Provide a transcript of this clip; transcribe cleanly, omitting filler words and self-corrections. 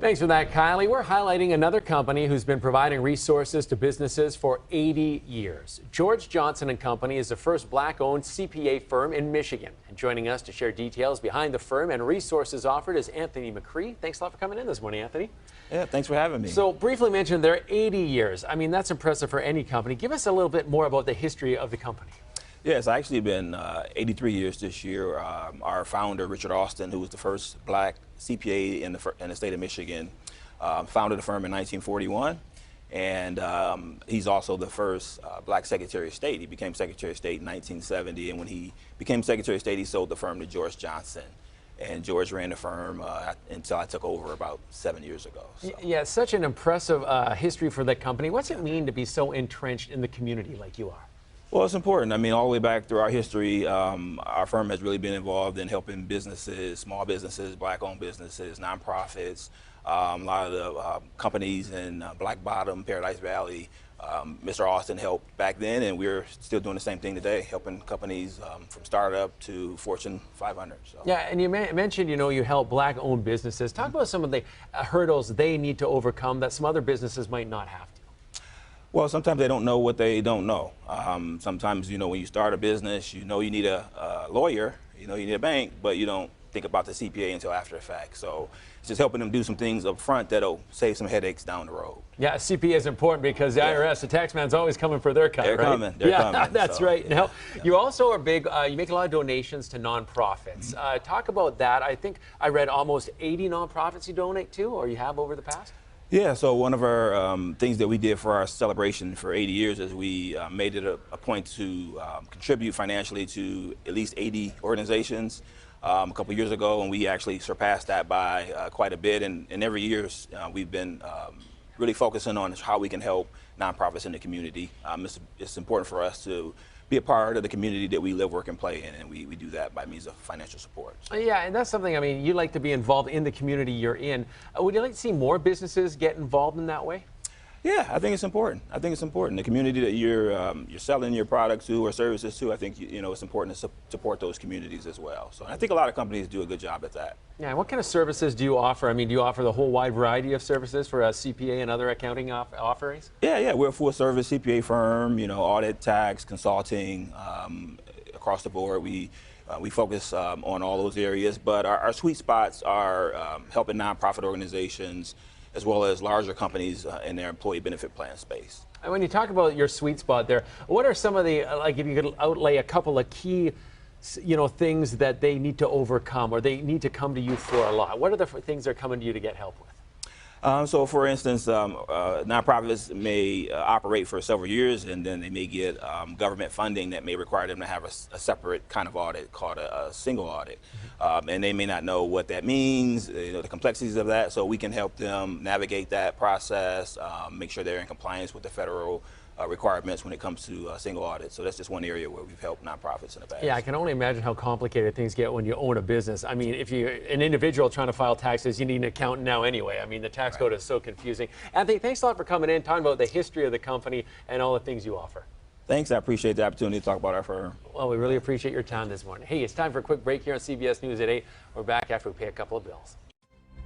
Thanks for that, Kylie. We're highlighting another company who's been providing resources to businesses for 80 years. George Johnson & Company is the first black-owned CPA firm in Michigan. And joining us to share details behind the firm and resources offered is Anthony McCree. Thanks a lot for coming in this morning, Anthony. Yeah, thanks for having me. So briefly mentioned, they're 80 years. I mean, that's impressive for any company. Give us a little bit more about the history of the company. Yeah, it's actually been 83 years this year. Our founder, Richard Austin, who was the first black CPA in the state of Michigan, founded the firm in 1941. And he's also the first black Secretary of State. He became Secretary of State in 1970. And when he became Secretary of State, he sold the firm to George Johnson. And George ran the firm until I took over about 7 years ago. So. Yeah, such an impressive history for the company. What's it mean to be so entrenched in the community like you are? Well, it's important. I mean, all the way back through our history, our firm has really been involved in helping businesses, small businesses, black-owned businesses, nonprofits, a lot of the companies in Black Bottom, Paradise Valley. Mr. Austin helped back then, and we're still doing the same thing today, helping companies from startup to Fortune 500. So. Yeah, and you mentioned, you help black-owned businesses. Talk about some of the hurdles they need to overcome that some other businesses might not have to. Well, sometimes they don't know what they don't know. Sometimes, when you start a business, you need a lawyer, you need a bank, but you don't think about the CPA until after the fact. So it's just helping them do some things up front that'll save some headaches down the road. Yeah, CPA is important because the IRS, the tax man's always coming for their cut, They're right? coming. They're coming. That's so, right. Now, yeah. you also are big, you make a lot of donations to nonprofits. Talk about that. I think I read almost 80 nonprofits you donate to, or you have over the past? Yeah, so one of our things that we did for our celebration for 80 years is we made it a point to contribute financially to at least 80 organizations a couple years ago, and we actually surpassed that by quite a bit. And every year we've been really focusing on how we can help nonprofits in the community. It's important for us to be a part of the community that we live, work, and play in, and we do that by means of financial support. So. Yeah, and that's something, you like to be involved in the community you're in. Would you like to see more businesses get involved in that way? Yeah, I think it's important. I think it's important. The community that you're selling your products to or services to, I think it's important to support those communities as well. So I think a lot of companies do a good job at that. Yeah, and what kind of services do you offer? Do you offer the whole wide variety of services for CPA and other accounting offerings? Yeah, we're a full-service CPA firm. Audit, tax, consulting, across the board. We focus on all those areas, but our sweet spots are helping nonprofit organizations, as well as larger companies in their employee benefit plan space. And when you talk about your sweet spot there, what are some of the, if you could outlay a couple of key, things that they need to overcome or they need to come to you for a lot? What are the things they're coming to you to get help with? So, for instance, nonprofits may operate for several years, and then they may get government funding that may require them to have a separate kind of audit called a single audit. And they may not know what that means, the complexities of that, so we can help them navigate that process, make sure they're in compliance with the federal requirements when it comes to single audit. So that's just one area where we've helped nonprofits in the past. Yeah, I can only imagine how complicated things get when you own a business. If you're an individual trying to file taxes, you need an accountant now anyway. The tax code is so confusing. Anthony, thanks a lot for coming in, talking about the history of the company and all the things you offer. Thanks. I appreciate the opportunity to talk about our firm. Well, we really appreciate your time this morning. Hey, it's time for a quick break here on CBS News at 8. We're back after we pay a couple of bills.